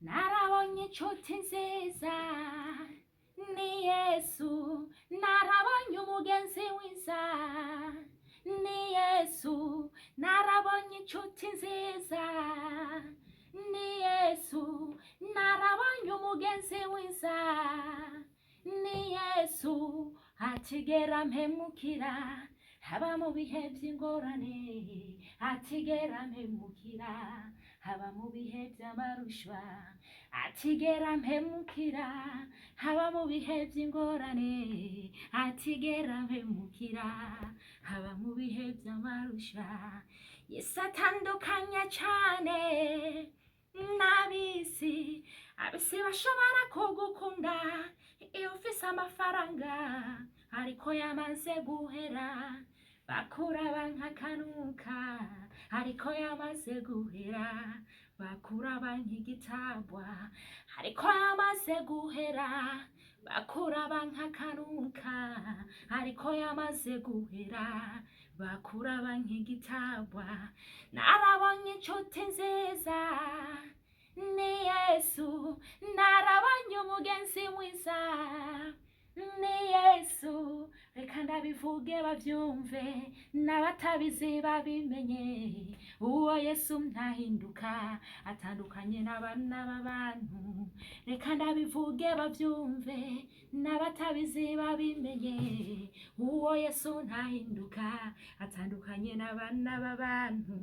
narabonye inshuti nziza ni Yesu, narabonye umugenzi mwiza ni Yesu, narabonye inshuti nziza ni Yesu, narabonye umugenzi mwiza ni Yesu, atigera mpemukira haba mu bihe by'ingorane, atigera mpemukira haba mu bihe by'amarushwa, atigera mpemukira haba mu bihe by'ingorane, atigera mpemukira haba mu bihe by'amarushwa. Yesu atandukanya cyane n'abisi, abisi bashobora kugukunda iyo ufise amafaranga ariko yamaze guhera, bakuraba nk'akanuka ariko yamaze guhera, bakuraba nk'igitabwa ariko yamaze guhera, bakuraba nk'akanuka ariko yamaze guhera, bakuraba nk'igitabwa. Narabonye inshuti nziza ni Yesu, narabonye umugenzi mwiza ni Yesu, reka ndabivuge babyumve n'abatabizi babimenye, uwo Yesu ntahinduka, atandukanye n'abana b'abantu. Reka ndabivuge babyumve n'abatabizi babimenye, uwo Yesu ntahinduka, atandukanye n'abana b'abantu.